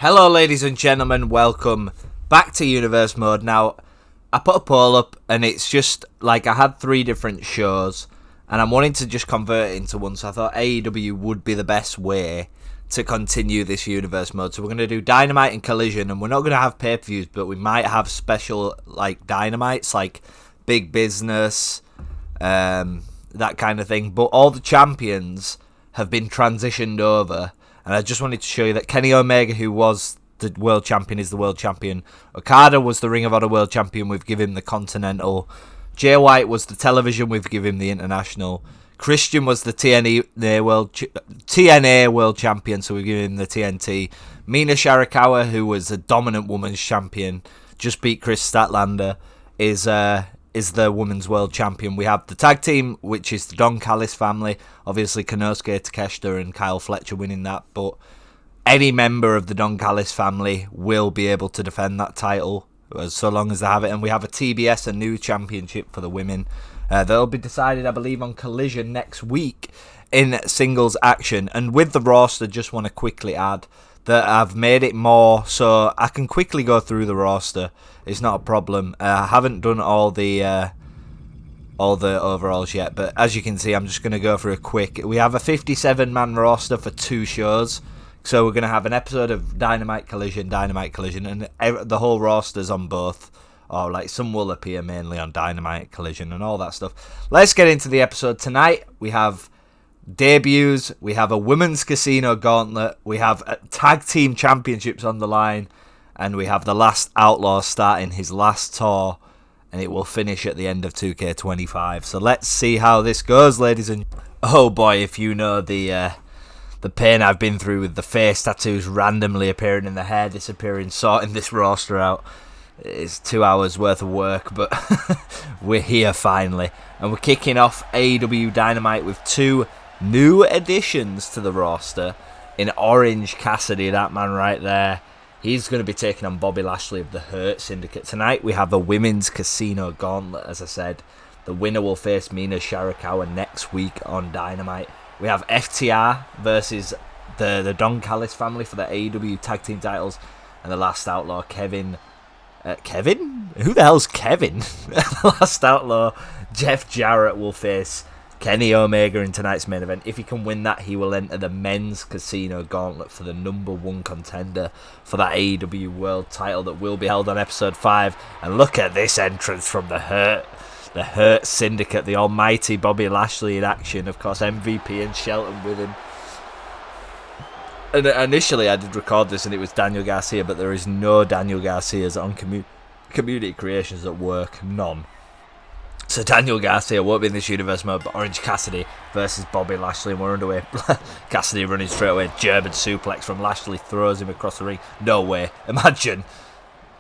Hello ladies and gentlemen, welcome back to Universe Mode. Now, I put a poll up and it's just like I had 3 different shows and I'm wanting to just convert it into one, so I thought AEW would be the best way to continue this Universe Mode. So we're going to do Dynamite and Collision, and we're not going to have pay-per-views, but we might have special like Dynamites, like Big Business, that kind of thing. But all the champions have been transitioned over. And I just wanted to show you that Kenny Omega, who was the world champion, is the world champion. Okada was the Ring of Honor world champion. We've given him the Continental. Jay White was the television. We've given him the International. Christian was the TNA world champion, so we've given him the TNT. Mina Sharakawa, who was a dominant women's champion, just beat Chris Statlander, is the women's world champion. We have the tag team, which is the Don Callis family. Obviously, Konosuke, Takeshita, and Kyle Fletcher winning that. But any member of the Don Callis family will be able to defend that title so long as they have it. And we have a TBS, a new championship for the women. They'll be decided, I believe, on Collision next week in singles action. And with the roster, just want to quickly add that I've made it more so I can quickly go through the roster. It's not a problem. I haven't done all the overalls yet, but as you can see, I'm just going to go for a quick. We have a 57-man roster for 2 shows, so we're going to have an episode of Dynamite Collision, and the whole roster's on both. Or like some will appear mainly on Dynamite Collision and all that stuff. Let's get into the episode tonight. We have debuts, we have a women's casino gauntlet, we have tag team championships on the line, and we have the last Outlaw starting his last tour, and it will finish at the end of 2K25. So let's see how this goes, ladies and... Oh boy, if you know the pain I've been through with the face tattoos randomly appearing in the hair disappearing, sorting this roster out. It's 2 hours worth of work, but we're here finally. And we're kicking off AEW Dynamite with 2 new additions to the roster in Orange Cassidy, that man right there. He's going to be taking on Bobby Lashley of the Hurt Syndicate. Tonight we have a women's casino gauntlet, as I said. The winner will face Mina Sharakawa next week on Dynamite. We have FTR versus the Don Callis family for the AEW Tag Team titles. And the Last Outlaw, Kevin? Who the hell's Kevin? The Last Outlaw, Jeff Jarrett, will face Kenny Omega in tonight's main event. If he can win that, he will enter the men's casino gauntlet for the #1 contender for that AEW world title that will be held on episode 5. And look at this entrance from the Hurt Syndicate, the almighty Bobby Lashley in action. Of course, MVP and Shelton with him. And initially I did record this and it was Daniel Garcia, but there is no Daniel Garcias on Community Creations at work. None. So Daniel Garcia won't be in this Universe Mode, but Orange Cassidy versus Bobby Lashley, and we're underway. Cassidy running straight away, German suplex from Lashley, throws him across the ring. No way. Imagine.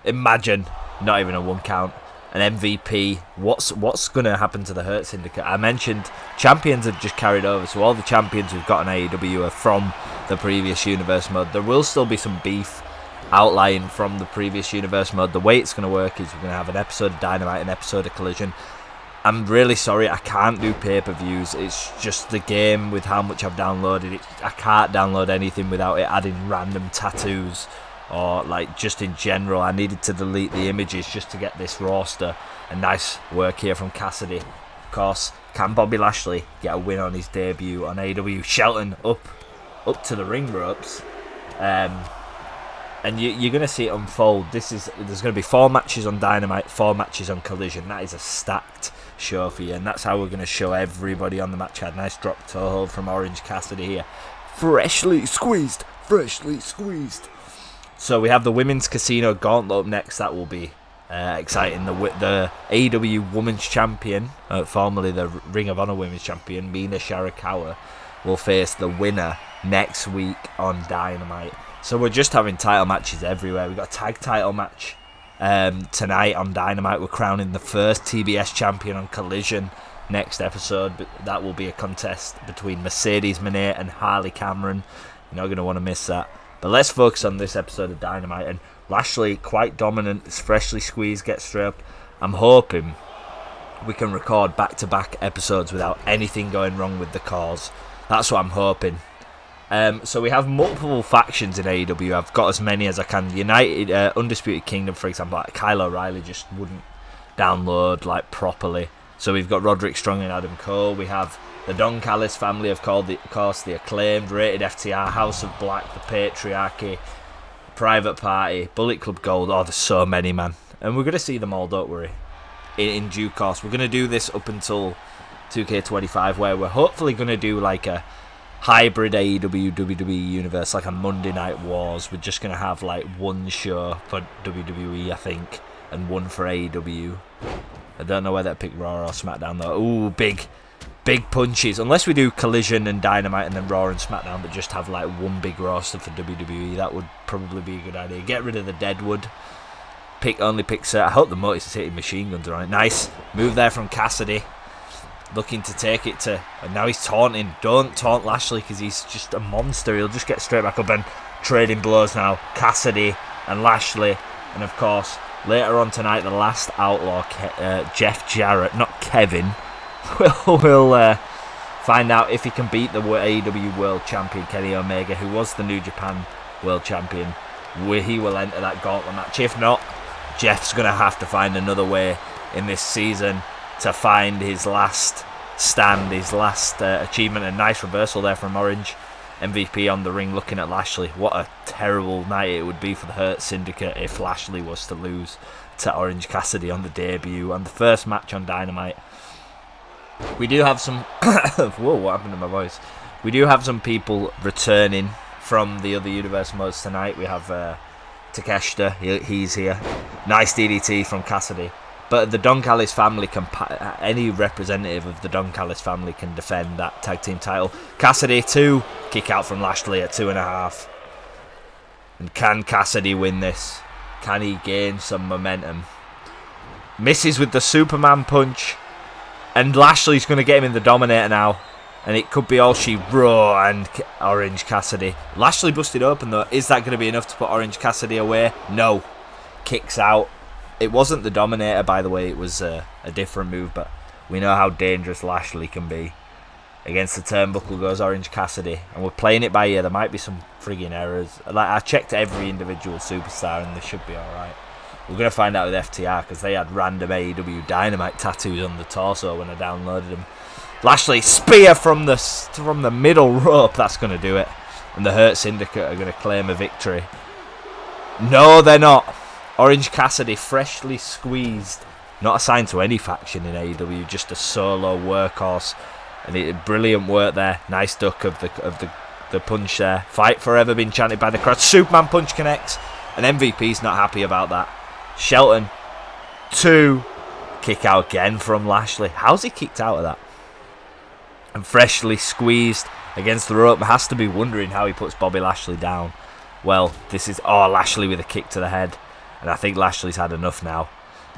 Not even a 1 count. An MVP. What's going to happen to the Hurt Syndicate? I mentioned champions have just carried over, so all the champions we've got in AEW are from the previous Universe Mode. There will still be some beef outlying from the previous Universe Mode. The way it's going to work is we're going to have an episode of Dynamite, an episode of Collision. I'm really sorry, I can't do pay-per-views. It's just the game with how much I've downloaded it. I can't download anything without it adding random tattoos or like just in general. I needed to delete the images just to get this roster. And nice work here from Cassidy. Of course, can Bobby Lashley get a win on his debut on AEW? Shelton up to the ring ropes. And you're going to see it unfold. There's going to be 4 matches on Dynamite, 4 matches on Collision. That is a stacked show for you, and that's how we're going to show everybody on the match card. Nice drop toe hold from Orange Cassidy here. Freshly squeezed. So we have the Women's Casino Gauntlet up next. That will be exciting. The AEW Women's Champion, formerly the Ring of Honor Women's Champion, Mina Sharakawa, will face the winner next week on Dynamite. So we're just having title matches everywhere. We've got a tag title match tonight on Dynamite. We're crowning the first TBS champion on Collision next episode. But that will be a contest between Mercedes Moné and Harley Cameron. You're not going to want to miss that. But let's focus on this episode of Dynamite. And Lashley, quite dominant. It's freshly squeezed, gets straight up. I'm hoping we can record back-to-back episodes without anything going wrong with the cause. That's what I'm hoping. So we have multiple factions in AEW. I've got as many as I can. United, Undisputed Kingdom, for example. Like Kyle O'Reilly just wouldn't download like properly. So we've got Roderick Strong and Adam Cole. We have the Don Callis family, of course, the Acclaimed, Rated FTR, House of Black, the Patriarchy, Private Party, Bullet Club Gold. Oh, there's so many, man. And we're going to see them all, don't worry, in due course. We're going to do this up until 2K25, where we're hopefully going to do like a hybrid AEW WWE Universe, like a Monday Night Wars. We're just going to have like one show for WWE, I think, and one for AEW. I don't know whether to pick Raw or SmackDown though. Ooh, big punches. Unless we do Collision and Dynamite and then Raw and SmackDown, but just have like one big roster for WWE, that would probably be a good idea. Get rid of the Deadwood. Only pick I hope the Motor City Machine Guns are on it. Nice move there from Cassidy. Looking to take it to... And now he's taunting. Don't taunt Lashley because he's just a monster. He'll just get straight back up and trading blows now. Cassidy and Lashley. And of course, later on tonight, the last outlaw, Jeff Jarrett, not Kevin, will find out if he can beat the AEW World Champion, Kenny Omega, who was the New Japan World Champion. He will enter that Gauntlet match. If not, Jeff's going to have to find another way in this season to find his last stand, his last achievement. A nice reversal there from Orange. MVP on the ring looking at Lashley. What a terrible night it would be for the Hurt Syndicate if Lashley was to lose to Orange Cassidy on the debut and the first match on Dynamite. We do have some... Whoa, what happened to my voice? We do have some people returning from the other Universe modes tonight. We have Takeshita, he's here. Nice DDT from Cassidy. But the Don Callis family any representative of the Don Callis family can defend that tag team title. Cassidy 2, kick out from Lashley at 2.5. And can Cassidy win this? Can he gain some momentum? Misses with the Superman punch. And Lashley's going to get him in the Dominator now. And it could be all she Raw and Orange Cassidy. Lashley busted open though. Is that going to be enough to put Orange Cassidy away? No. Kicks out. It wasn't the Dominator, by the way. It was a different move, but we know how dangerous Lashley can be. Against the turnbuckle goes Orange Cassidy, and we're playing it by ear. There might be some frigging errors. Like I checked every individual superstar, and they should be all right. We're gonna find out with FTR because they had random AEW Dynamite tattoos on the torso when I downloaded them. Lashley spear from the middle rope. That's gonna do it, and the Hurt Syndicate are gonna claim a victory. No, they're not. Orange Cassidy freshly squeezed, not assigned to any faction in AEW, just a solo workhorse, and brilliant work there. Nice duck of the punch there. Fight forever being chanted by the crowd. Superman punch connects, and MVP's not happy about that. Shelton 2, kick out again from Lashley. How's he kicked out of that? And freshly squeezed against the rope. Has to be wondering how he puts Bobby Lashley down. Well, this is Lashley with a kick to the head. And I think Lashley's had enough now.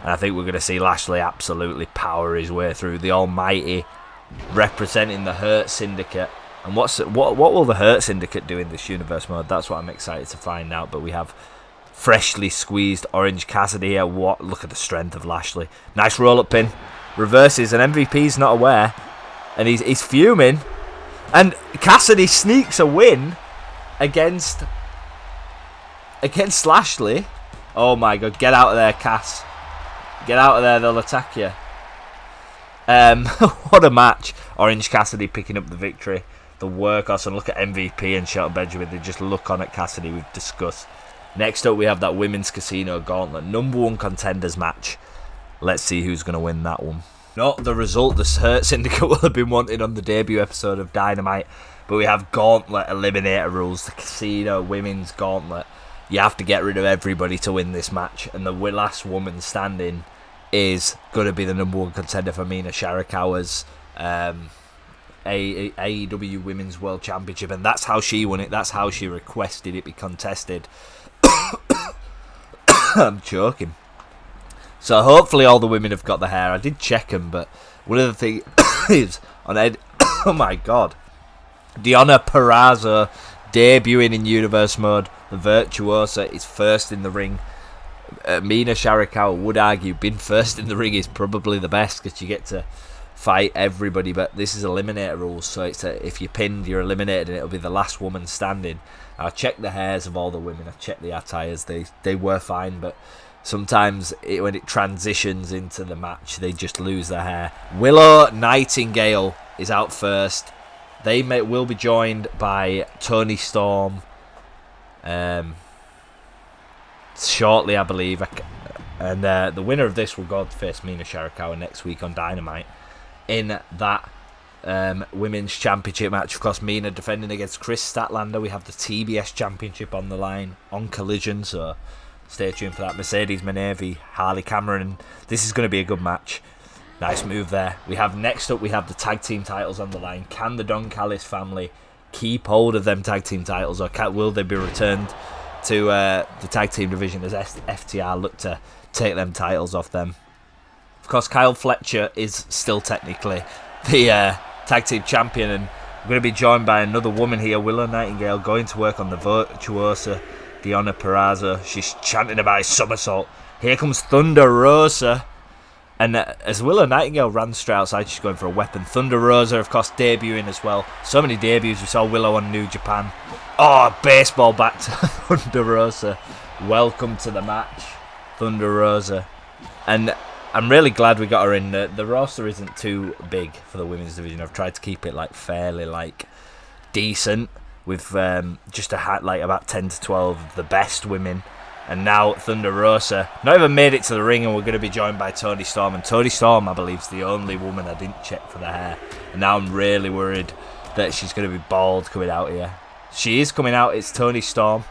And I think we're going to see Lashley absolutely power his way through. The Almighty representing the Hurt Syndicate. And what will the Hurt Syndicate do in this Universe mode? That's what I'm excited to find out. But we have freshly squeezed Orange Cassidy here. Look at the strength of Lashley. Nice roll-up pin. Reverses, and MVP's not aware. And he's fuming. And Cassidy sneaks a win against Lashley. Oh my god, get out of there, Cass. Get out of there, they'll attack you. What a match. Orange Cassidy picking up the victory. The workhorse, and look at MVP and Shelton Benjamin. They just look on at Cassidy, we've discussed. Next up, we have that Women's Casino Gauntlet. #1 contenders match. Let's see who's going to win that one. Not the result the Hurt Syndicate will have been wanting on the debut episode of Dynamite. But we have Gauntlet Eliminator rules. The Casino Women's Gauntlet. You have to get rid of everybody to win this match. And the last woman standing is going to be the #1 contender for Mina Sharikawa's AEW Women's World Championship. And that's how she won it. That's how she requested it be contested. I'm choking. So hopefully all the women have got the hair. I did check them, but one of the things is on Ed. Oh my god. Deonna Purrazzo debuting in Universe Mode. The Virtuosa is first in the ring. Mina Sharikawa would argue being first in the ring is probably the best because you get to fight everybody, but this is eliminator rules, so it's if you're pinned, you're eliminated, and it'll be the last woman standing. I checked the hairs of all the women, I checked the attires, they were fine, but sometimes when it transitions into the match, they just lose their hair. Willow Nightingale is out first. They will be joined by Toni Storm shortly, I believe, and the winner of this will go to face Mina Shirakawa next week on Dynamite in that women's championship match. Of course, Mina defending against Chris Statlander. We have the TBS championship on the line on Collision, so stay tuned for that. Mercedes Moné, Harley Cameron. This is going to be a good match. Nice move there. Next up, we have the tag team titles on the line. Can the Don Callis family keep hold of them tag team titles, or will they be returned to the tag team division as FTR look to take them titles off them? Of course, Kyle Fletcher is still technically the tag team champion, and we're going to be joined by another woman here, Willow Nightingale, going to work on the virtuosa Deonna Purrazzo. She's chanting about his somersault. Here comes Thunder Rosa. And as Willow Nightingale ran straight outside, she's going for a weapon. Thunder Rosa, of course, debuting as well. So many debuts. We saw Willow on New Japan. Oh, baseball bat to Thunder Rosa. Welcome to the match, Thunder Rosa. And I'm really glad we got her in. The roster isn't too big for the women's division. I've tried to keep it fairly decent with just about 10 to 12 of the best women. And now Thunder Rosa not even made it to the ring, and we're going to be joined by Toni Storm. And Toni Storm, I believe, is the only woman I didn't check for the hair. And now I'm really worried that she's going to be bald coming out here. She is coming out. It's Toni Storm.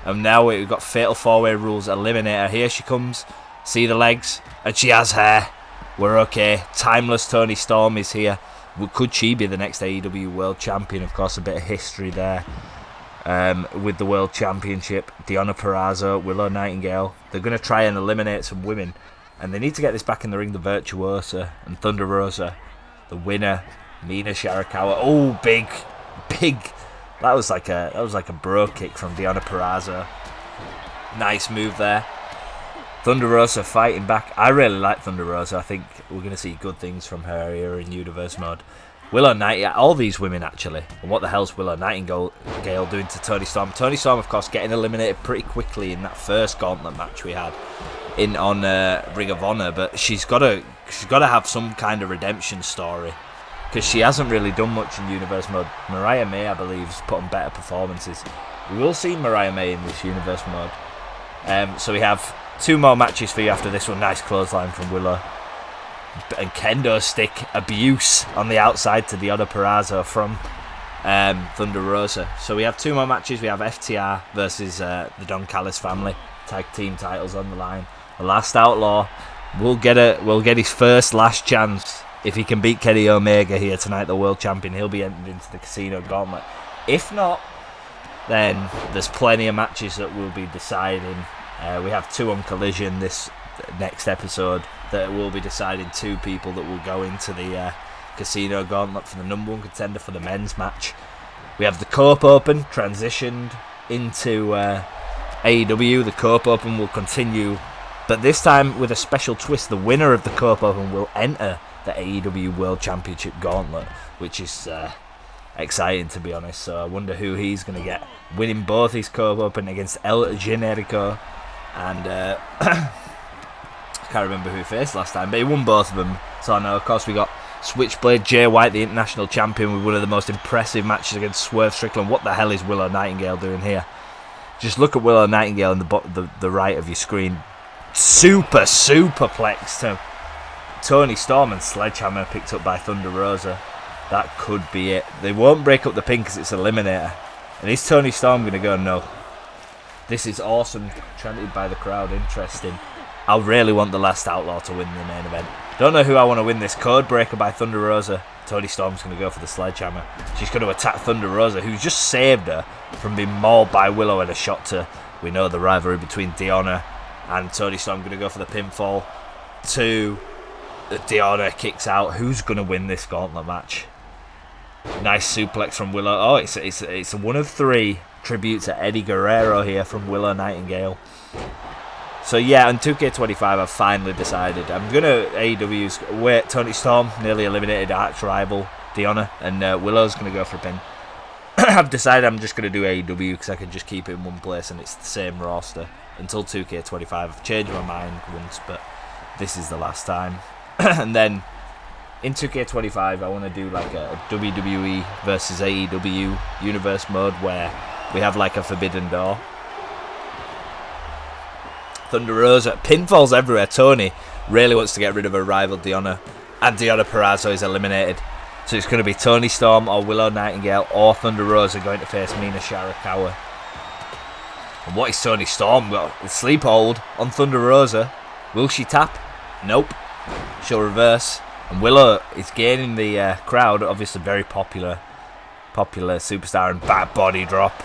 And now we've got Fatal 4-Way Rules Eliminator. Here she comes. See the legs? And she has hair. We're okay. Timeless Toni Storm is here. Could she be the next AEW World Champion? Of course, a bit of history there. With the World Championship, Deonna Purrazzo, Willow Nightingale. They're going to try and eliminate some women, and they need to get this back in the ring. The Virtuosa and Thunder Rosa, the winner, Mina Shirakawa. Oh, big. That was like a bro kick from Deonna Purrazzo. Nice move there. Thunder Rosa fighting back. I really like Thunder Rosa. I think we're going to see good things from her here in Universe Mode. Willow Nightingale, all these women actually. And what the hell's Willow Nightingale doing to Toni Storm? Toni Storm, of course, getting eliminated pretty quickly in that first Gauntlet match we had on Ring of Honor. But she's got to have some kind of redemption story, because she hasn't really done much in Universe Mode. Mariah May, I believe, has put on better performances. We will see Mariah May in this Universe Mode. So we have 2 more matches for you after this one. Nice clothesline from Willow. And kendo stick abuse on the outside to Deonna Purrazzo from Thunder Rosa. So we have 2 more matches. We have FTR versus the Don Callis family. Tag team titles on the line. The Last Outlaw will get his last chance. If he can beat Kenny Omega here tonight, the world champion, he'll be entered into the Casino Gauntlet. If not, then there's plenty of matches that we'll be deciding. We have 2 on Collision this next episode that will be deciding 2 people that will go into the Casino Gauntlet for the number 1 contender for the men's match. We have the Cope Open transitioned into AEW. The Cope Open will continue, but this time with a special twist. The winner of the Cope Open will enter the AEW World Championship Gauntlet, which is exciting, to be honest. So I wonder who he's going to get, winning both his Cope Open against El Generico and I can't remember who he faced last time, but he won both of them. So I know, of course, we got Switchblade Jay White, the international champion, with one of the most impressive matches against Swerve Strickland. What the hell is Willow Nightingale doing here? Just look at Willow Nightingale in the right of your screen. Superplex to Toni Storm, and sledgehammer picked up by Thunder Rosa. That could be it. They won't break up the pin because it's Eliminator. And is Toni Storm going to go? No. This is awesome. Chanted by the crowd. Interesting. I really want the Last Outlaw to win the main event. Don't know who I want to win this. Codebreaker by Thunder Rosa. Toni Storm's going to go for the sledgehammer. She's going to attack Thunder Rosa, who's just saved her from being mauled by Willow in a shot to, we know, the rivalry between Deonna and Toni Storm. Going to go for the pinfall. 2. Deonna kicks out. Who's going to win this Gauntlet match? Nice suplex from Willow. Oh, it's a 1 of 3 tribute to Eddie Guerrero here from Willow Nightingale. So yeah, on 2K25 I've finally decided I'm going to AEW's wait, Toni Storm nearly eliminated arch rival Deonna, and Willow's going to go for a pin. I've decided I'm just going to do AEW because I can just keep it in one place and it's the same roster until 2K25. I've changed my mind once, but this is the last time. And then in 2K25 I want to do like a WWE versus AEW Universe Mode where we have like a forbidden door. Thunder Rosa, pinfalls everywhere. Toni really wants to get rid of her rival Deonna, and Deonna Purrazzo is eliminated. So it's going to be Toni Storm or Willow Nightingale or Thunder Rosa going to face Mina Shirakawa. And what is Toni Storm got? A sleep hold on Thunder Rosa. Will she tap? Nope. She'll reverse. And Willow is gaining the crowd. Obviously very popular superstar, and back body drop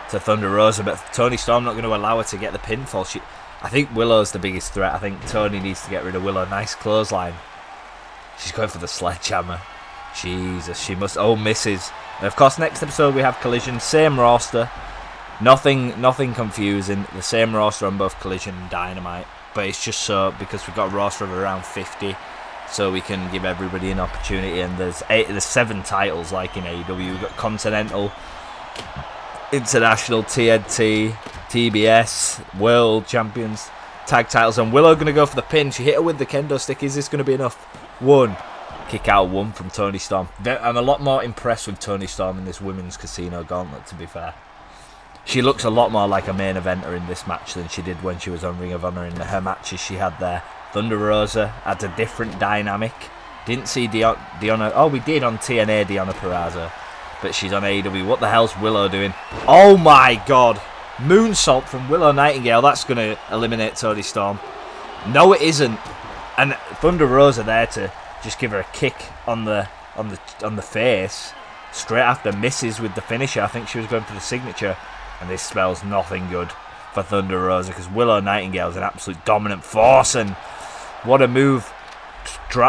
to Thunder Rosa. But Toni Storm not going to allow her to get the pinfall. I think Willow's the biggest threat. I think Toni needs to get rid of Willow. Nice clothesline. She's going for the sledgehammer. Jesus, she must. Oh, misses. And of course, next episode we have Collision. Same roster. Nothing confusing. The same roster on both Collision and Dynamite. But it's just so because we've got a roster of around 50, so we can give everybody an opportunity. And there's 7 titles like in AEW. We've got Continental, International, TNT, TBS, World Champions, Tag titles. And Willow going to go for the pin. She hit her with the kendo stick. Is this going to be enough? 1. Kick out 1 from Toni Storm. I'm a lot more impressed with Toni Storm in this women's casino gauntlet, to be fair. She looks a lot more like a main eventer in this match than she did when she was on Ring of Honor in her matches she had there. Thunder Rosa had a different dynamic. Didn't see Deonna. Oh, we did on TNA Deonna Purrazzo, but she's on AEW. What the hell's Willow doing? Oh my god. Moonsault from Willow Nightingale. That's going to eliminate Toni Storm. No, it isn't. And Thunder Rosa there to just give her a kick on the face straight after, misses with the finisher. I think she was going for the signature, and this spells nothing good for Thunder Rosa because Willow Nightingale is an absolute dominant force, and what a move,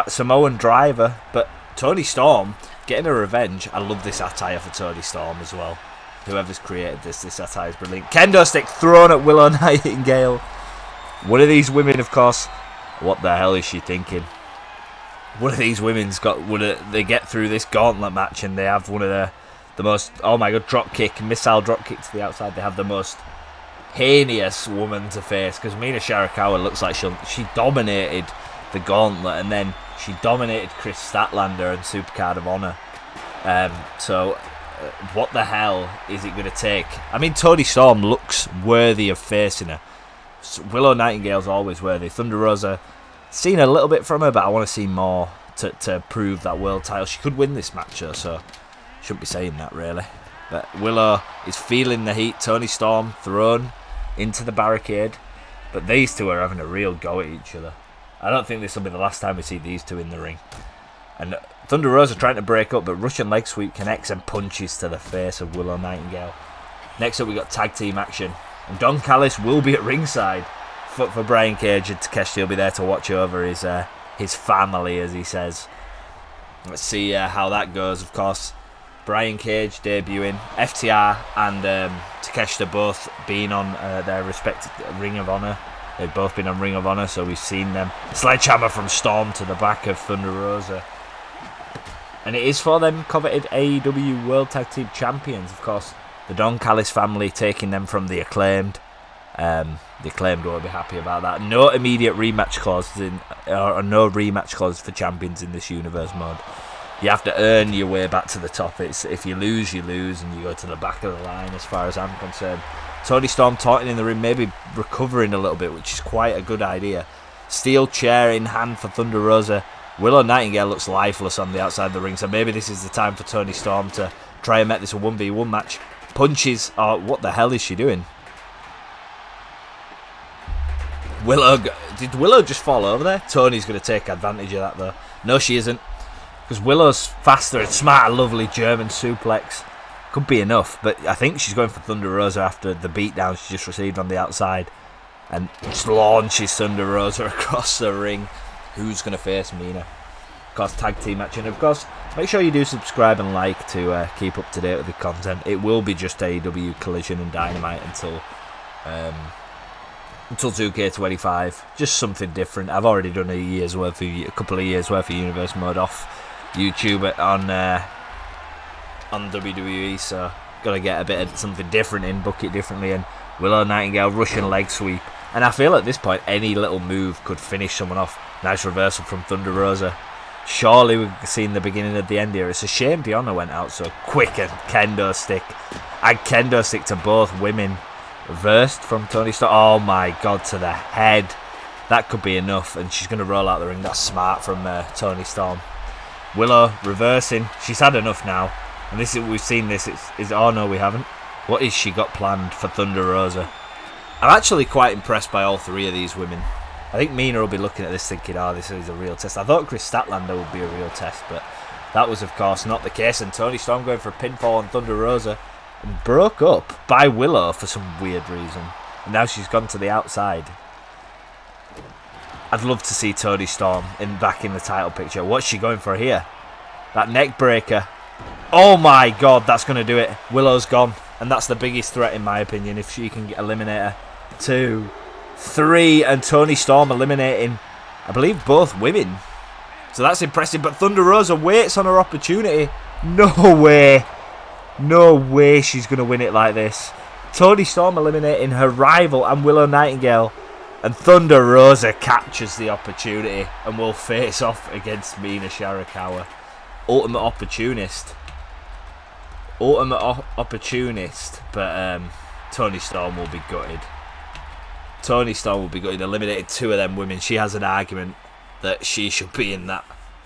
Samoan driver. But Toni Storm getting her revenge. I love this attire for Toni Storm as well. Whoever's created this attire is brilliant. Kendo stick thrown at Willow Nightingale. One of these women, of course. What the hell is she thinking? One of these women's got they get through this gauntlet match and they have one of the most, oh my god, missile drop kick to the outside. They have the most heinous woman to face because Mina Shirakawa looks like she dominated the gauntlet, and then she dominated Chris Statlander and Supercard of Honor. So what the hell is it going to take? I mean, Toni Storm looks worthy of facing her. Willow Nightingale's always worthy. Thunder Rosa, seen a little bit from her, but I want to see more to prove that world title. She could win this match, so shouldn't be saying that really. But Willow is feeling the heat. Toni Storm thrown into the barricade, but these two are having a real go at each other. I don't think this will be the last time we see these two in the ring. And Thunder Rosa trying to break up, but Russian leg sweep connects and punches to the face of Willow Nightingale. Next up we got tag team action, and Don Callis will be at ringside for Brian Cage, and Takeshita will be there to watch over his family, as he says. Let's see how that goes. Of course, Brian Cage debuting, FTR and Takeshita both being on their respective Ring of Honor. They've both been on Ring of Honor, so we've seen them. Sledgehammer from Storm to the back of Thunder Rosa. And it is for them coveted AEW World Tag Team Champions, of course. The Don Callis family taking them from the Acclaimed. The Acclaimed will be happy about that. No immediate rematch clauses or no rematch clauses for champions in this universe mode. You have to earn your way back to the top. It's if you lose, and you go to the back of the line, as far as I'm concerned. Toni Storm taunting in the ring, maybe recovering a little bit, which is quite a good idea. Steel chair in hand for Thunder Rosa. Willow Nightingale looks lifeless on the outside of the ring, so maybe this is the time for Toni Storm to try and make this a 1v1 match. Punches. Oh, what the hell is she doing? Did Willow just fall over there? Tony's going to take advantage of that, though. No, she isn't. Because Willow's faster and smart, lovely German suplex. Could be enough, but I think she's going for Thunder Rosa after the beatdown she just received on the outside. And just launches Thunder Rosa across the ring. Who's going to face Mina? Of course, tag team match. And of course, make sure you do subscribe and like to keep up to date with the content. It will be just AEW Collision and Dynamite until until 2K25. Just something different. I've already done a couple of years worth of Universe Mode off YouTube on WWE, so gotta get a bit of something different in, book it differently. And Willow Nightingale Russian leg sweep, and I feel at this point any little move could finish someone off. Nice reversal from Thunder Rosa. Surely we've seen the beginning of the end here. It's a shame Diona went out so quick. And kendo stick. And kendo stick to both women. Reversed from Toni Storm. Oh my god, to the head. That could be enough. And she's going to roll out the ring. That's smart from Toni Storm. Willow reversing. She's had enough now. And this is, we've seen this. Oh no, we haven't. What is she got planned for Thunder Rosa? I'm actually quite impressed by all three of these women. I think Mina will be looking at this thinking, oh, this is a real test. I thought Chris Statlander would be a real test, but that was, of course, not the case. And Toni Storm going for a pinfall on Thunder Rosa and broke up by Willow for some weird reason. And now she's gone to the outside. I'd love to see Toni Storm back in the title picture. What's she going for here? That neck breaker. Oh my god, that's going to do it. Willow's gone. And that's the biggest threat, in my opinion, if she can eliminate her. 2, 3, and Toni Storm eliminating, I believe, both women. So that's impressive. But Thunder Rosa waits on her opportunity. No way. No way she's going to win it like this. Toni Storm eliminating her rival and Willow Nightingale. And Thunder Rosa captures the opportunity and will face off against Mina Shirakawa. Ultimate opportunist. Opportunist. But Toni Storm will be gutted. Toni Storm will be gutted. Eliminated 2 of them women. She has an argument that she should be in that.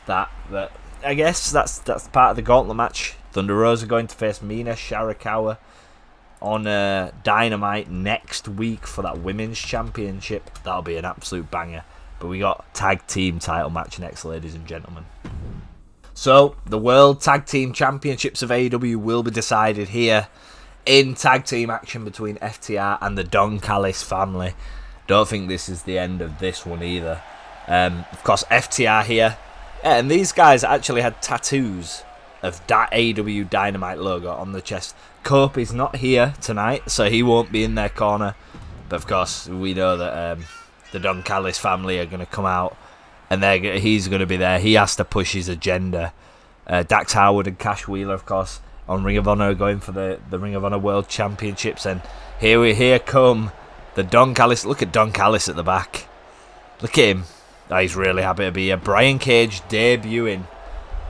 I guess that's part of the Gauntlet match. Thunder Rosa going to face Mina Shirakawa on Dynamite next week for that Women's Championship. That'll be an absolute banger. But we got Tag Team title match next, ladies and gentlemen. So, the World Tag Team Championships of AEW will be decided here in tag team action between FTR and the Don Callis family. Don't think this is the end of this one either. Of course, FTR here. Yeah, and these guys actually had tattoos of that AEW Dynamite logo on the chest. Cope is not here tonight, so he won't be in their corner. But of course, we know that the Don Callis family are going to come out, and he's going to be there. He has to push his agenda. Dax Howard and Cash Wheeler, of course, on Ring of Honor, going for the Ring of Honor World Championships. And here come the Don Callis. Look at Don Callis at the back. Look at him. Oh, he's really happy to be here. Brian Cage debuting.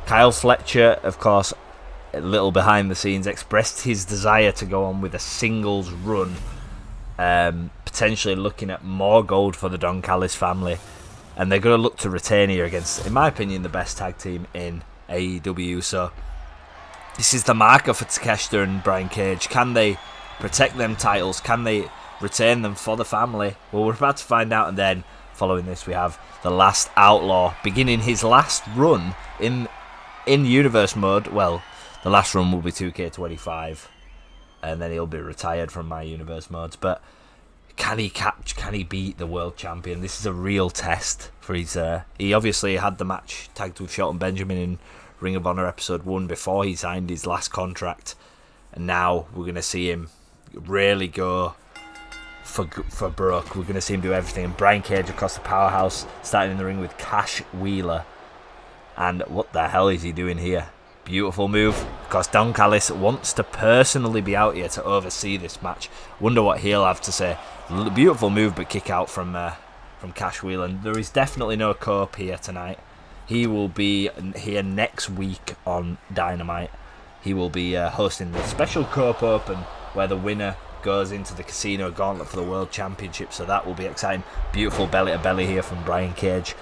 Kyle Fletcher, of course, a little behind the scenes, expressed his desire to go on with a singles run. Potentially looking at more gold for the Don Callis family. And they're going to look to retain here against, in my opinion, the best tag team in AEW. So this is the marker for Takeshita and Brian Cage. Can they protect them titles? Can they retain them for the family? Well, we're about to find out. And then following this, we have the Last Outlaw beginning his last run in Universe Mode. Well, the last run will be 2K25, and then he'll be retired from my Universe Modes. But can he beat the world champion? This is a real test for his. He obviously had the match tagged with Shelton Benjamin in Ring of Honor episode 1 before he signed his last contract, and now we're going to see him really go for broke. We're going to see him do everything. And Brian Cage, across the powerhouse, starting in the ring with Cash Wheeler. And what the hell is he doing here? Beautiful move. Because Don Callis wants to personally be out here to oversee this match. Wonder what he'll have to say. Beautiful move, but kick out from Cash Wheeler. And there is definitely no Cope here tonight. He will be here next week on Dynamite. He will be hosting the special Cope Open, where the winner goes into the Casino Gauntlet for the World Championship. So that will be exciting. Beautiful belly to belly here from Brian Cage.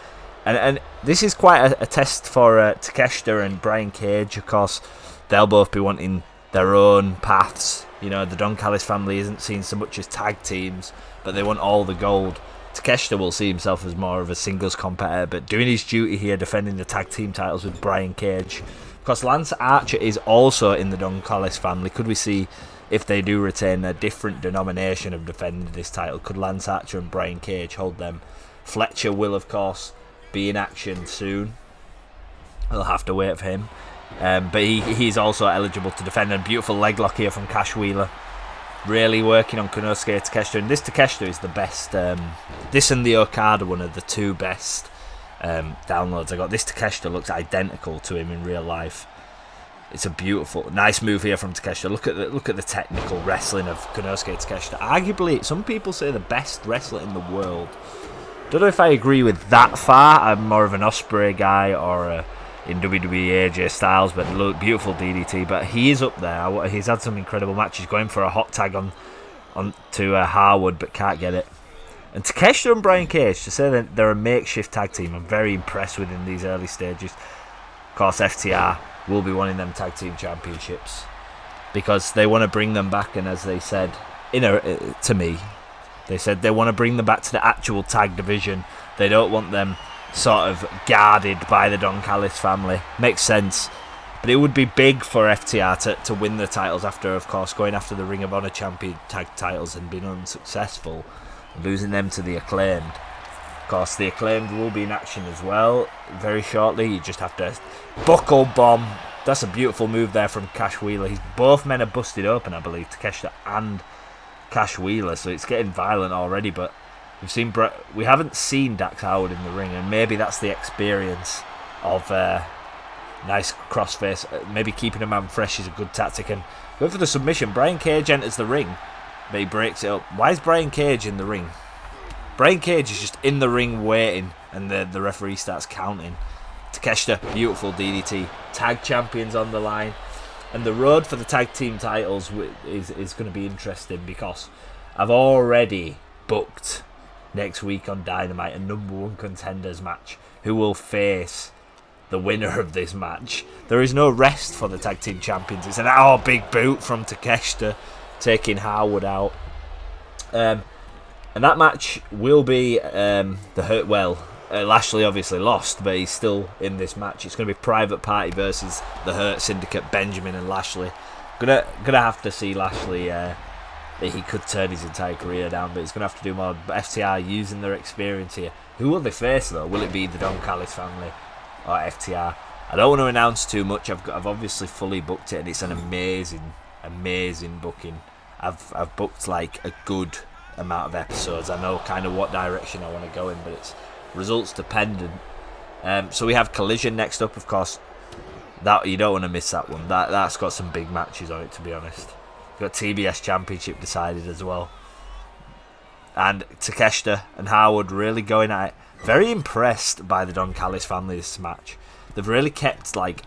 And this is quite a test for Takeshita and Brian Cage. Of course, they'll both be wanting their own paths. You know, the Don Callis family isn't seen so much as tag teams, but they want all the gold. Takeshita will see himself as more of a singles competitor, but doing his duty here, defending the tag team titles with Brian Cage. Of course, Lance Archer is also in the Don Callis family. Could we see, if they do retain a different denomination of defending this title, could Lance Archer and Brian Cage hold them? Fletcher will, of course, be in action soon. We'll have to wait for him. But he's also eligible to defend. A beautiful leg lock here from Cash Wheeler. really working on Konosuke Takeshita, and this Takeshita is the best. This and the Okada one are the two best downloads I got. This Takeshita looks identical to him in real life. It's a beautiful, nice move here from Takeshita. Look at the technical wrestling of Konosuke Takeshita. Arguably, some people say the best wrestler in the world. Don't know if I agree with that far. I'm more of an Ospreay guy, or in WWE AJ Styles, but look, beautiful DDT. But he is up there. He's had some incredible matches. Going for a hot tag on to Harwood, but can't get it. And Takeshita and Brian Cage, to say that they're a makeshift tag team, I'm very impressed with in these early stages. Of course, FTR will be winning them tag team championships because they want to bring them back. And as they said, to me, they said they want to bring them back to the actual tag division. They don't want them sort of guarded by the Don Callis family. Makes sense. But it would be big for FTR to win the titles after, of course, going after the Ring of Honor champion tag titles and being unsuccessful, losing them to the Acclaimed. Of course, the Acclaimed will be in action as well very shortly. You just have to buckle bomb. That's a beautiful move there from Cash Wheeler. Both men are busted open, I believe, Takeshita and Cash Wheeler, so it's getting violent already. But we haven't seen Dax Howard in the ring, and maybe that's the experience of nice crossface. Maybe keeping a man fresh is a good tactic. And going for the submission, Brian Cage enters the ring, but he breaks it up. Why is Brian Cage in the ring? Brian Cage is just in the ring waiting, and the referee starts counting. Takeshita, beautiful DDT. Tag champions on the line. And the road for the tag team titles is going to be interesting, because I've already booked next week on Dynamite a #1 contenders match who will face the winner of this match. There is no rest for the tag team champions. It's an big boot from Takeshita, taking Harwood out. And that match will be Lashley obviously lost, but he's still in this match. It's going to be Private Party versus the Hurt Syndicate, Benjamin and Lashley. Gonna have to see Lashley. He could turn his entire career down, but he's going to have to do more. FTR using their experience here. Who will they face though? Will it be the Don Callis family or FTR? I don't want to announce too much. I've obviously fully booked it, and it's an amazing booking. I've booked like a good amount of episodes. I know kind of what direction I want to go in, but it's results dependent. So we have Collision next up, of course. That you don't want to miss that one. That's got some big matches on it, to be honest. We've got TBS Championship decided as well, and Takeshita and Harwood really going at it. Very impressed by the Don Callis family this match. They've really kept like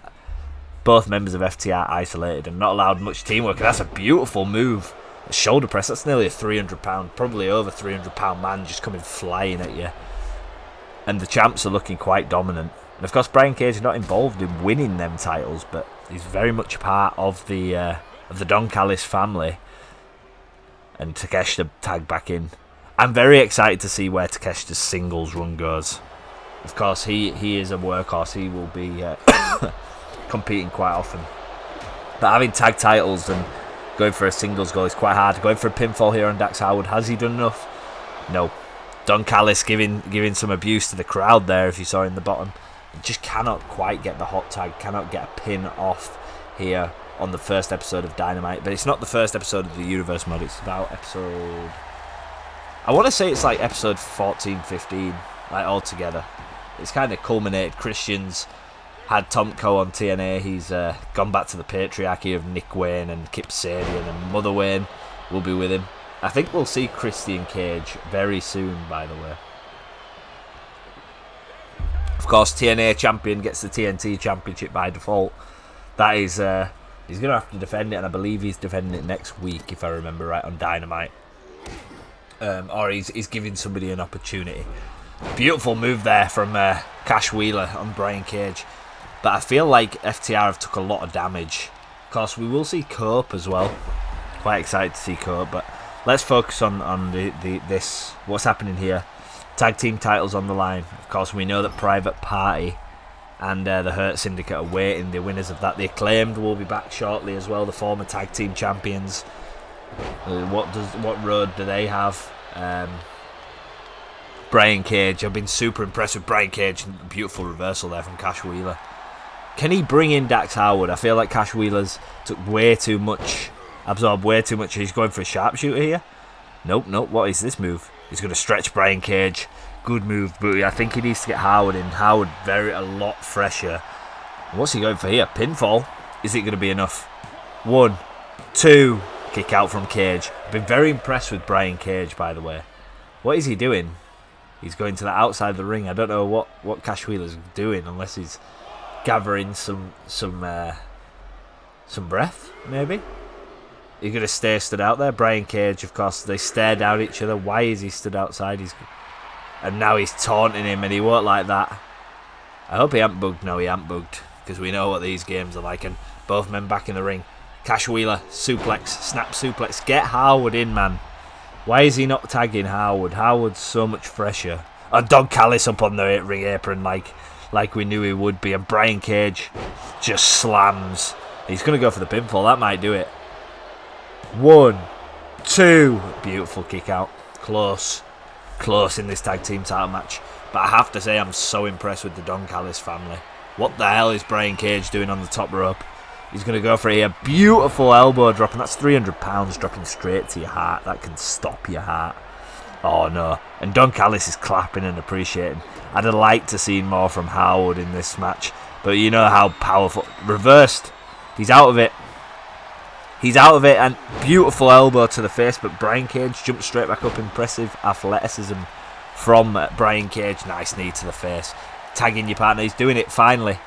both members of FTR isolated and not allowed much teamwork. And that's a beautiful move. A shoulder press. That's nearly a 300-pound, probably over 300-pound man just coming flying at you. And the champs are looking quite dominant. And of course, Brian Cage is not involved in winning them titles, but he's very much a part of the Don Callis family. And Takeshita tagged back in. I'm very excited to see where Takeshita's singles run goes. Of course, he is a workhorse. He will be competing quite often. But having tag titles and going for a singles goal is quite hard. Going for a pinfall here on Dax Howard. Has he done enough? No. Don Callis giving some abuse to the crowd there, if you saw in the bottom. Just cannot quite get the hot tag. Cannot get a pin off here on the first episode of Dynamite. But it's not the first episode of the Universe Mode. It's about episode... I want to say it's like episode 14, 15, like all together. It's kind of culminated. Christian's had Tomko on TNA. He's gone back to the patriarchy of Nick Wayne and Kip Sabian, and Mother Wayne will be with him. I think we'll see Christian Cage very soon, by the way. Of course, TNA champion gets the TNT championship by default. That is, he's going to have to defend it, and I believe he's defending it next week, if I remember right, on Dynamite. Or he's giving somebody an opportunity. Beautiful move there from Cash Wheeler on Brian Cage. But I feel like FTR have took a lot of damage. Of course, we will see Cope as well. Quite excited to see Cope, but let's focus on this. What's happening here? Tag team titles on the line. Of course, we know that Private Party and the Hurt Syndicate are waiting. The winners of that. The Acclaimed will be back shortly as well. The former tag team champions. What road do they have? Brian Cage. I've been super impressed with Brian Cage. Beautiful reversal there from Cash Wheeler. Can he bring in Dax Howard? I feel like Cash Wheeler's took way too much Absorb way too much. He's going for a sharpshooter here. Nope. What is this move? He's going to stretch Brian Cage. Good move, but I think he needs to get Howard in. Howard a lot fresher. What's he going for here? Pinfall. Is it going to be enough? 1, 2. Kick out from Cage. I've been very impressed with Brian Cage, by the way. What is he doing? He's going to the outside of the ring. I don't know what Cash Wheeler's doing unless he's gathering some breath, maybe. You're going to stay stood out there. Brian Cage, of course, they stare down at each other. Why is he stood outside? And now he's taunting him, and he won't like that. I hope he ain't bugged. No, he ain't bugged, because we know what these games are like. And both men back in the ring. Cash Wheeler, suplex, snap suplex. Get Howard in, man. Why is he not tagging Howard? Howard's so much fresher. And Don Callis up on the ring apron like we knew he would be. And Brian Cage just slams. He's going to go for the pinfall. That might do it. 1, 2. Beautiful kick out. Close in this tag team title match. But I have to say, I'm so impressed with the Don Callis family. What the hell is Brian Cage doing on the top rope? He's going to go for a beautiful elbow drop, and that's 300 pounds dropping straight to your heart. That can stop your heart. Oh no. And Don Callis is clapping and appreciating. I'd have liked to see more from Howard in this match, but you know how powerful. Reversed. He's out of it. And beautiful elbow to the face, but Brian Cage jumps straight back up. Impressive athleticism from Brian Cage. Nice knee to the face. Tagging your partner. He's doing it finally.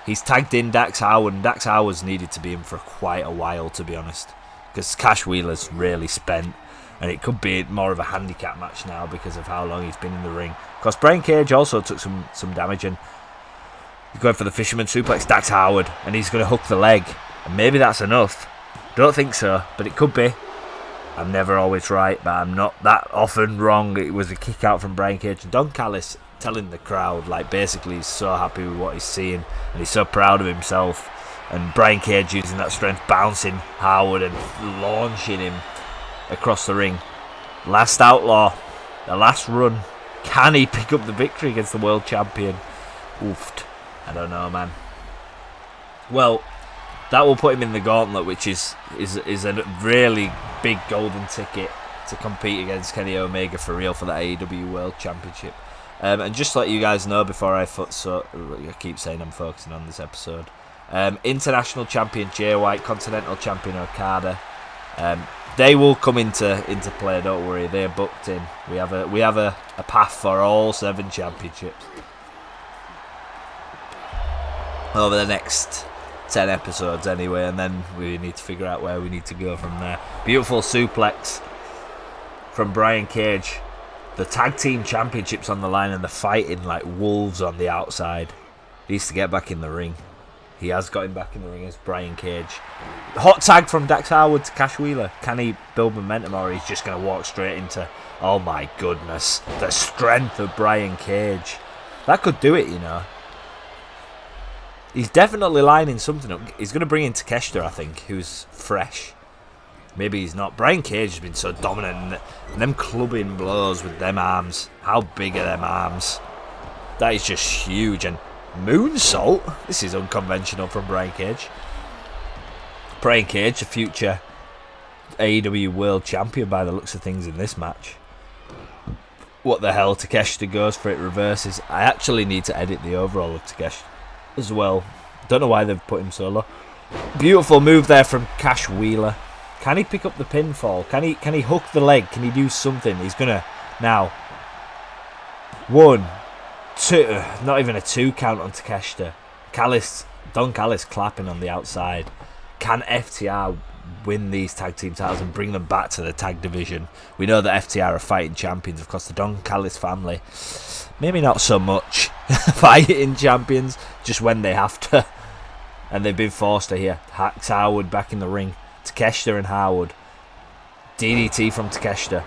He's tagged in Dax Howard, and Dax Howard's needed to be in for quite a while, to be honest, because Cash Wheeler's really spent, and it could be more of a handicap match now because of how long he's been in the ring. Of course, Brian Cage also took some damage, and he's going for the fisherman suplex. Dax Howard, and he's going to hook the leg, and maybe that's enough. Don't think so, but it could be. I'm never always right, but I'm not that often wrong. It was a kick out from Brian Cage. And Don Callis telling the crowd, basically he's so happy with what he's seeing, and he's so proud of himself. And Brian Cage using that strength, bouncing Howard and launching him across the ring. Last Outlaw, the last run. Can he pick up the victory against the world champion? Oofed. I don't know, man. Well, that will put him in the Gauntlet, which is a really big golden ticket to compete against Kenny Omega for real for the AEW World Championship. And just to let you guys know before I keep saying I'm focusing on this episode. International Champion Jay White, Continental Champion Okada. They will come into play. Don't worry, they're booked in. We have a path for all 7 championships over the next 10 episodes anyway, and then we need to figure out where we need to go from there. Beautiful suplex from Brian Cage. The tag team championships on the line, and they're fighting like wolves on the outside. He needs to get back in the ring. He has got him back in the ring as Brian Cage. Hot tag from Dax Howard to Cash Wheeler. Can he build momentum, or he's just going to walk straight into... Oh my goodness. The strength of Brian Cage. That could do it, you know. He's definitely lining something up. He's going to bring in Takeshita, I think, who's fresh. Maybe he's not. Brian Cage has been so dominant, and them clubbing blows with them arms. How big are them arms? That is just huge. And moonsault. This is unconventional from Brian Cage. Brian Cage, a future AEW World Champion by the looks of things in this match. What the hell? Takeshita goes for it, reverses. I actually need to edit the overall of Takeshita as well. Don't know why they've put him so low. Beautiful move there from Cash Wheeler. Can he pick up the pinfall? Can he hook the leg? Can he do something? He's gonna now. 1, 2. Not even a 2 count on Takeshita. Don Callis clapping on the outside. Can FTR win these tag team titles and bring them back to the tag division? We know that FTR are fighting champions. Of course, the Don Callis family, maybe not so much fighting champions, just when they have to. And they've been forced to here. Hacks Howard back in the ring. Takeshita and Howard. DDT from Takeshita.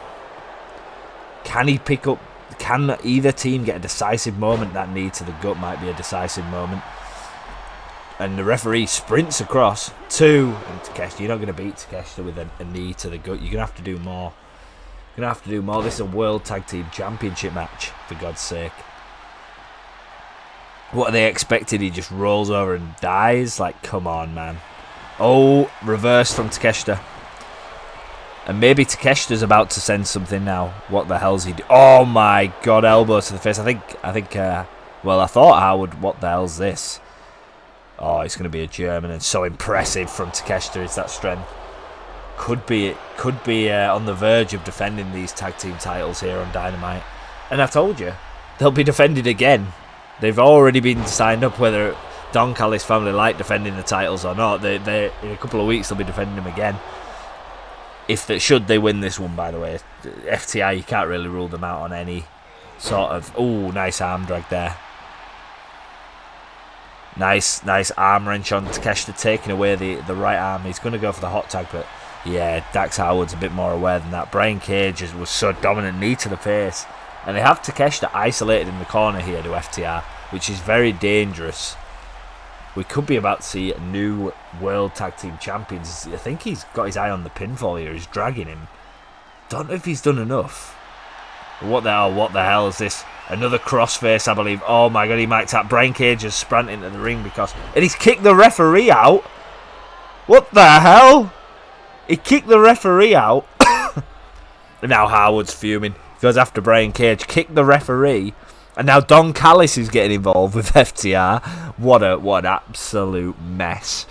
Can he pick up... Can either team get a decisive moment? That knee to the gut might be a decisive moment. And the referee sprints across. 2. And Takeshita. You're not going to beat Takeshita with a knee to the gut. You're going to have to do more. You're going to have to do more. This is a World Tag Team Championship match, for God's sake. What are they expected? He just rolls over and dies? Like, come on, man. Oh, reverse from Takeshita. And maybe Takeshita's about to send something now. What the hell's he do? Oh my god, elbow to the face. I thought Howard, what the hell's this? Oh, it's going to be a German, and so impressive from Takeshita is that strength. Could be on the verge of defending these tag team titles here on Dynamite. And I told you, they'll be defended again. They've already been signed up, whether Don Callis family like defending the titles or not. They in a couple of weeks they'll be defending them again. Should they win this one, by the way. FTR, you can't really rule them out on any sort of... Ooh, nice arm drag there. Nice arm wrench on Takeshita, taking away the right arm. He's going to go for the hot tag, but yeah, Dax Howard's a bit more aware than that. Brian Cage was so dominant, knee to the face. And they have Takeshita isolated in the corner here to FTR, which is very dangerous. We could be about to see new World Tag Team Champions. I think he's got his eye on the pinfall here. He's dragging him. Don't know if he's done enough. What the hell is this? Another crossface, I believe. Oh my god, he might tap. Brian Cage has sprint into the ring and he's kicked the referee out. What the hell? He kicked the referee out. And now Howard's fuming. Goes after Brian Cage. Kicked the referee. And now Don Callis is getting involved with FTR. What an absolute mess.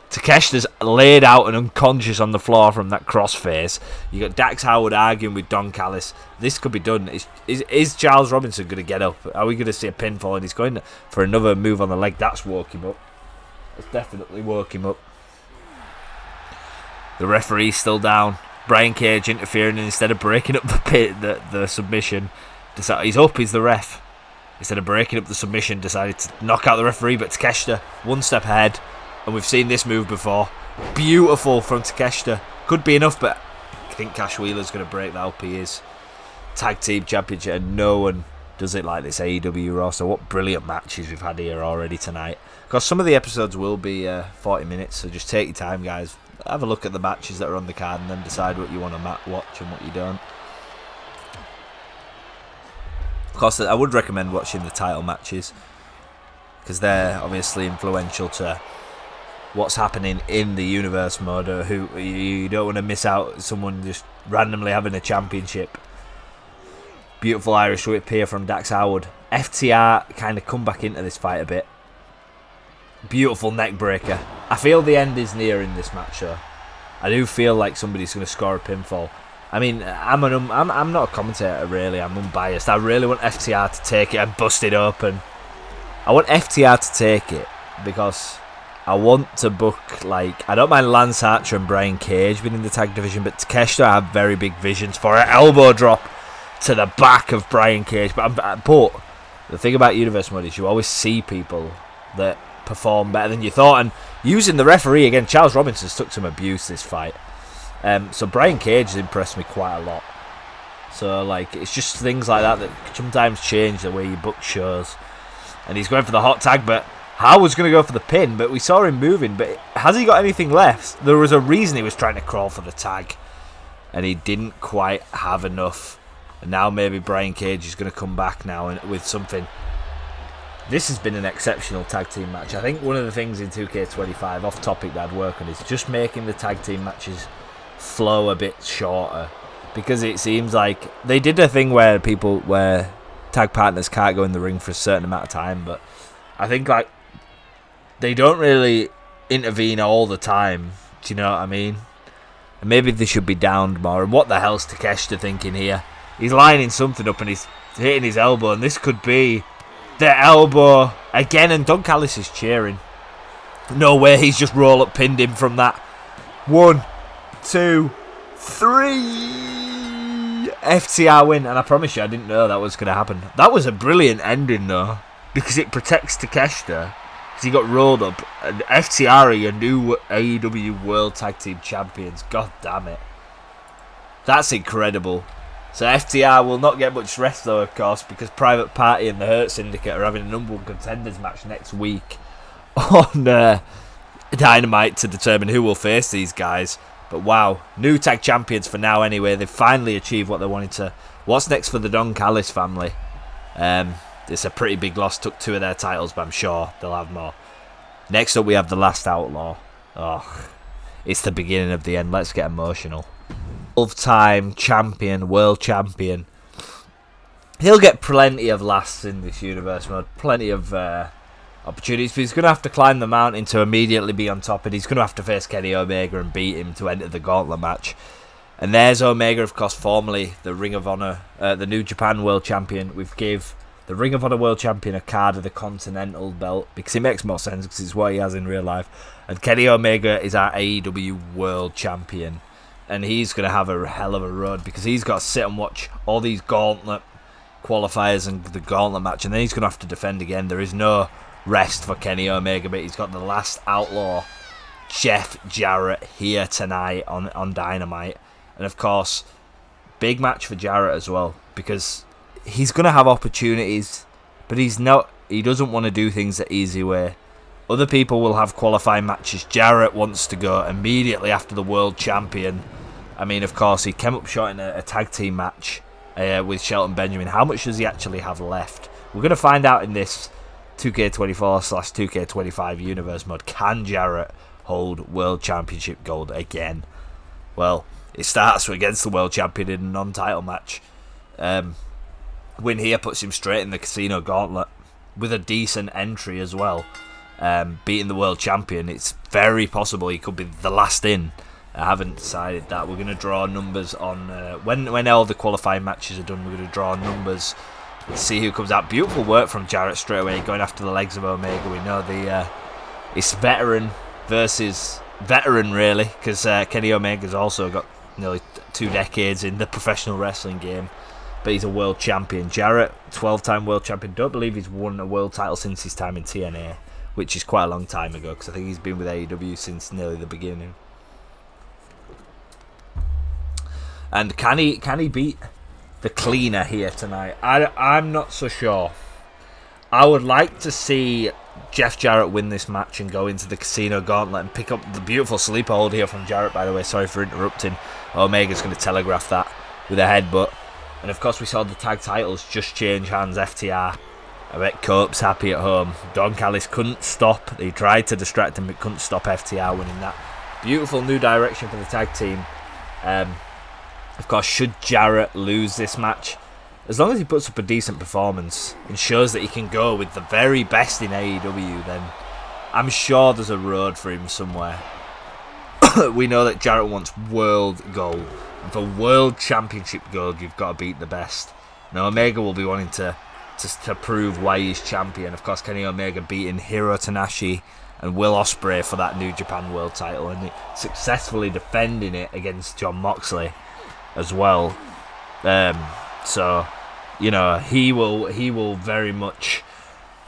Takeshita's laid out and unconscious on the floor from that crossface. You got Dax Howard arguing with Don Callis. This could be done. Is Charles Robinson going to get up? Are we going to see a pinfall? And he's going for another move on the leg. That's woke him up. It's definitely woke him up. The referee's still down. Brian Cage interfering, and instead of breaking up the submission, he's up. He's the ref. Instead of breaking up the submission, decided to knock out the referee. But Takeshita, one step ahead. And we've seen this move before. Beautiful from Takeshita. Could be enough, but I think Cash Wheeler's going to break that up. He is Tag Team Championship, and no one does it like this AEW roster. What brilliant matches we've had here already tonight. Because some of the episodes will be 40 minutes, so just take your time, guys. Have a look at the matches that are on the card and then decide what you want to watch and what you don't. Of course, I would recommend watching the title matches, because they're obviously influential to what's happening in the universe mode. Who you don't want to miss out someone just randomly having a championship. Beautiful Irish whip here from Dax Howard. FTR kind of come back into this fight a bit. Beautiful neck breaker. I feel the end is near in this match, though. I do feel like somebody's going to score a pinfall. I mean, I'm not a commentator, really. I'm unbiased. I really want FTR to take it and bust it open. I want FTR to take it because I want to book, like, I don't mind Lance Archer and Brian Cage being in the tag division, but Takeshita, I have very big visions for an elbow drop to the back of Brian Cage. But the thing about Universe Mode is you always see people that perform better than you thought, and using the referee again, Charles Robinson's took some abuse this fight. So Brian Cage has impressed me quite a lot. So, like, it's just things like that sometimes change the way you book shows. And he's going for the hot tag, but Howard's going to go for the pin, but we saw him moving. But has he got anything left? There was a reason he was trying to crawl for the tag, and he didn't quite have enough. And now maybe Brian Cage is going to come back now with something. This has been an exceptional tag team match. I think one of the things in 2K25, off topic, that I'd work on is just making the tag team matches flow a bit shorter, because it seems like they did a thing where tag partners can't go in the ring for a certain amount of time, but I think, like, they don't really intervene all the time. Do you know what I mean? And maybe they should be downed more. And what the hell's Takeshita thinking here? He's lining something up and he's hitting his elbow, and this could be the elbow again, and Don Callis is cheering. No way, he's just roll up pinned him from that. 1, 2, 3. FTR win, and I promise you, I didn't know that was going to happen. That was a brilliant ending, though, because it protects Takeshita, because he got rolled up, and FTR are your new AEW World Tag Team Champions. God damn it. That's incredible. So FTR will not get much rest, though, of course, because Private Party and the Hurt Syndicate are having a number one contenders match next week on Dynamite to determine who will face these guys. But wow, new tag champions for now anyway. They've finally achieved what they wanted to. What's next for the Don Callis family? It's a pretty big loss. Took 2 of their titles, but I'm sure they'll have more. Next up, we have the Last Outlaw. Oh, it's the beginning of the end. Let's get emotional. 12-time champion, world champion. He'll get plenty of lasts in this universe mode, plenty of opportunities, but he's going to have to climb the mountain to immediately be on top, and he's going to have to face Kenny Omega and beat him to enter the Gauntlet match. And there's Omega, of course, formerly the Ring of Honor, the New Japan World Champion. We've gave the Ring of Honor World Champion a card of the Continental belt because it makes more sense because it's what he has in real life. And Kenny Omega is our AEW World Champion, and he's going to have a hell of a road because he's got to sit and watch all these Gauntlet qualifiers and the Gauntlet match, and then he's going to have to defend again. There is no rest for Kenny Omega, but he's got the last outlaw, Jeff Jarrett, here tonight on Dynamite. And of course, big match for Jarrett as well, because he's going to have opportunities, but he doesn't want to do things the easy way. Other people will have qualifying matches. Jarrett wants to go immediately after the world champion. I mean, of course, he came up short in a tag team match with Shelton Benjamin. How much does he actually have left? We're going to find out in this 2K24/2K25 universe mode. Can Jarrett hold World Championship gold again? Well, it starts against the World Champion in a non-title match. Win here puts him straight in the Casino Gauntlet with a decent entry as well. Beating the World Champion, it's very possible he could be the last in. I haven't decided that. We're going to draw numbers on when all the qualifying matches are done. We're going to draw numbers and see who comes out. Beautiful work from Jarrett straight away, going after the legs of Omega. We know it's veteran versus veteran, really, because Kenny Omega's also got nearly 2 decades in the professional wrestling game, but he's a world champion. Jarrett, 12-time world champion. Don't believe he's won a world title since his time in TNA, which is quite a long time ago, because I think he's been with AEW since nearly the beginning. And can he beat the Cleaner here tonight? I'm not so sure. I would like to see Jeff Jarrett win this match and go into the Casino Gauntlet and pick up the beautiful sleeper hold here from Jarrett, by the way. Sorry for interrupting. Omega's going to telegraph that with a headbutt. And of course we saw the tag titles just change hands. FTR. I bet Cope's happy at home. Don Callis couldn't stop. He tried to distract him but couldn't stop FTR winning that. Beautiful new direction for the tag team. Of course, should Jarrett lose this match, as long as he puts up a decent performance and shows that he can go with the very best in AEW, then I'm sure there's a road for him somewhere. We know that Jarrett wants world gold. And for world championship gold, you've got to beat the best. Now, Omega will be wanting to prove why he's champion. Of course, Kenny Omega beating Hiro Tanahashi and Will Ospreay for that New Japan World title, and successfully defending it against Jon Moxley as well. So, you know, he will very much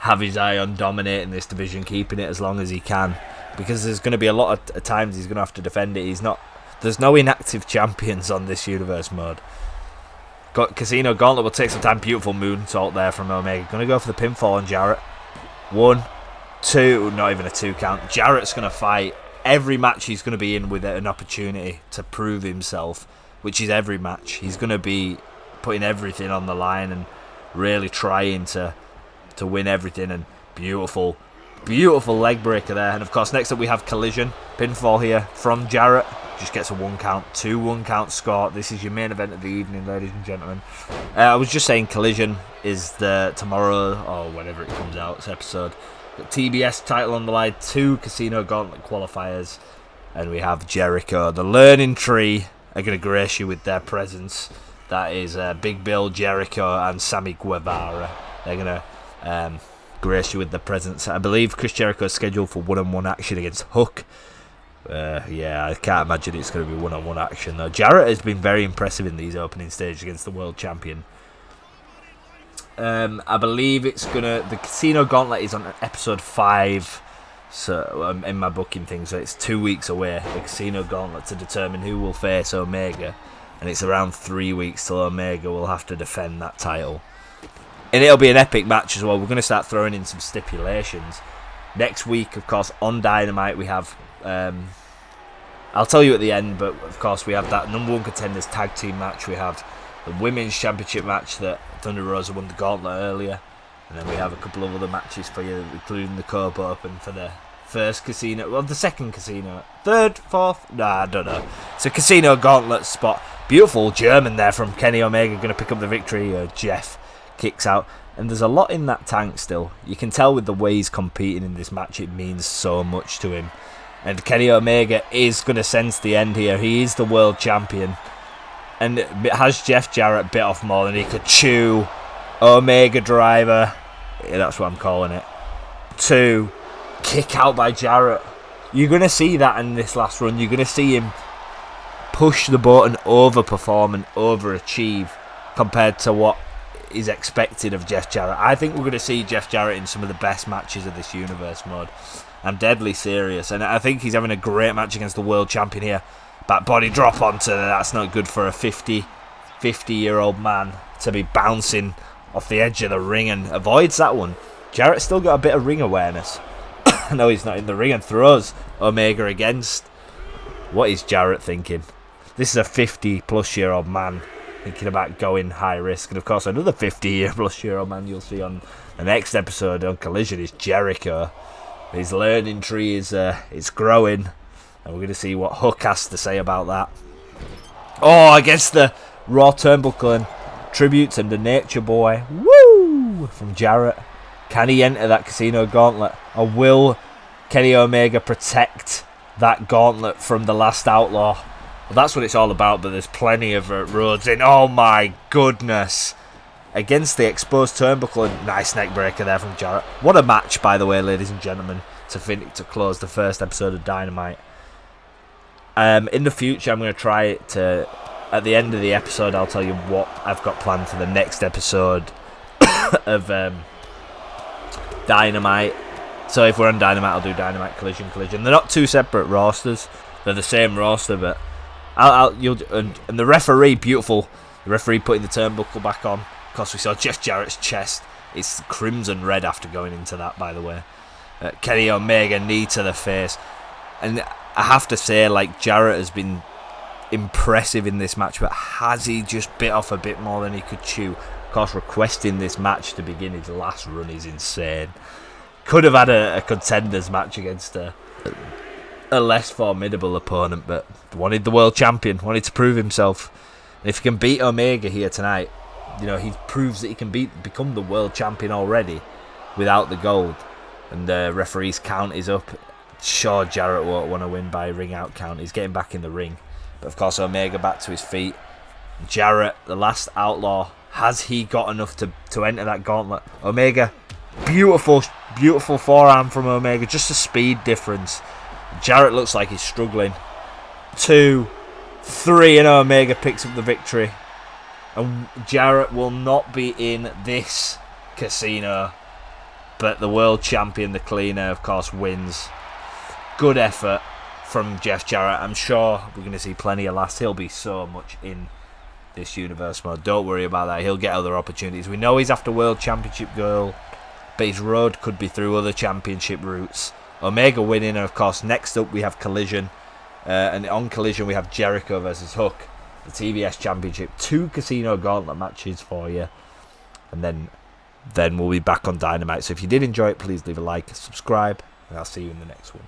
have his eye on dominating this division, keeping it as long as he can, because there's going to be a lot of times he's going to have to defend it. There's no inactive champions on this universe mode. Casino Gauntlet will take some time. Beautiful moonsault there from Omega. Going to go for the pinfall on Jarrett. 1, 2, not even a 2 count. Jarrett's going to fight every match he's going to be in with an opportunity to prove himself, which is every match. He's going to be putting everything on the line and really trying to win everything. And beautiful leg breaker there. And of course, next up we have Collision. Pinfall here from Jarrett. Just gets a 1 count, 2 1-count score. This is your main event of the evening, ladies and gentlemen. I was just saying Collision is the tomorrow, or whenever it comes out, this episode. The TBS title on the line, 2 Casino Gauntlet qualifiers. And we have Jericho. The Learning Tree are going to grace you with their presence. That is Big Bill, Jericho, and Sammy Guevara. They're going to grace you with their presence. I believe Chris Jericho is scheduled for one-on-one action against Hook. Yeah, I can't imagine it's going to be one-on-one action, though. Jarrett has been very impressive in these opening stages against the world champion. I believe it's going to... The Casino Gauntlet is on episode 5. So in my booking thing, so it's 2 weeks away, the Casino Gauntlet, to determine who will face Omega, and it's around 3 weeks till Omega will have to defend that title, and it'll be an epic match as well. We're going to start throwing in some stipulations next week. Of course, on Dynamite we have I'll tell you at the end, but of course we have that number 1 contenders tag team match. We have the women's championship match that Thunder Rosa won the Gauntlet earlier. And then we have a couple of other matches for you, including the Cope Open for the first casino, well, the second casino, third, fourth, nah, I don't know. It's a Casino Gauntlet spot. Beautiful German there from Kenny Omega, going to pick up the victory. Jeff kicks out. And there's a lot in that tank still. You can tell with the way he's competing in this match, it means so much to him. And Kenny Omega is going to sense the end here. He is the world champion. And it has Jeff Jarrett bit off more than he could chew. Omega driver. Yeah, that's what I'm calling it. 2. Kick out by Jarrett. You're going to see that in this last run. You're going to see him push the boat and overperform and overachieve compared to what is expected of Jeff Jarrett. I think we're going to see Jeff Jarrett in some of the best matches of this Universe Mode. I'm deadly serious, and I think he's having a great match against the world champion here. Back body drop onto that's not good for a 50-year-old man to be bouncing off the edge of the ring and avoids that one. Jarrett's still got a bit of ring awareness. No, he's not in the ring and throws Omega against. What is Jarrett thinking? This is a 50-plus-year-old man thinking about going high risk. And, of course, another 50-plus-year-old man you'll see on the next episode on Collision is Jericho. His learning tree is growing. And we're going to see what Hook has to say about that. Oh, against the Raw Turnbuckle and tributes and the Nature Boy. Woo! From Jarrett. Can he enter that Casino Gauntlet? Or will Kenny Omega protect that gauntlet from the Last Outlaw? Well, that's what it's all about, but there's plenty of roads in. Oh my goodness. Against the exposed turnbuckle, and nice neck breaker there from Jarrett. What a match, by the way, ladies and gentlemen, to close the first episode of Dynamite. In the future, I'm going to try to, at the end of the episode, I'll tell you what I've got planned for the next episode of Dynamite. So if we're on Dynamite, I'll do Dynamite, Collision. They're not two separate rosters. They're the same roster, but and the referee, beautiful. The referee putting the turnbuckle back on. Of course, we saw Jeff Jarrett's chest. It's crimson red after going into that, by the way. Kenny Omega, knee to the face. And I have to say, like, Jarrett has been impressive in this match, but has he just bit off a bit more than he could chew? Of course, requesting this match to begin his last run is insane. Could have had a contenders match against a less formidable opponent, but wanted the world champion, wanted to prove himself. And if he can beat Omega here tonight, you know, he proves that he can become the world champion already without the gold. And the referee's count is up. Sure, Jarrett won't want to win by ring out count. He's getting back in the ring. But of course, Omega back to his feet. Jarrett, the Last Outlaw, has he got enough to enter that gauntlet? Omega, beautiful forearm from Omega. Just a speed difference. Jarrett looks like he's struggling. 2, 3, and Omega picks up the victory. And Jarrett will not be in this casino. But the world champion, the cleaner, of course, wins. Good effort from Jeff Jarrett. I'm sure we're going to see plenty of laughs. He'll be so much in this Universe Mode. Don't worry about that. He'll get other opportunities. We know he's after World Championship goal, but his road could be through other championship routes. Omega winning, and of course, next up we have Collision. And on Collision we have Jericho versus Hook, the TBS Championship. 2 Casino Gauntlet matches for you. And then we'll be back on Dynamite. So if you did enjoy it, please leave a like, subscribe, and I'll see you in the next one.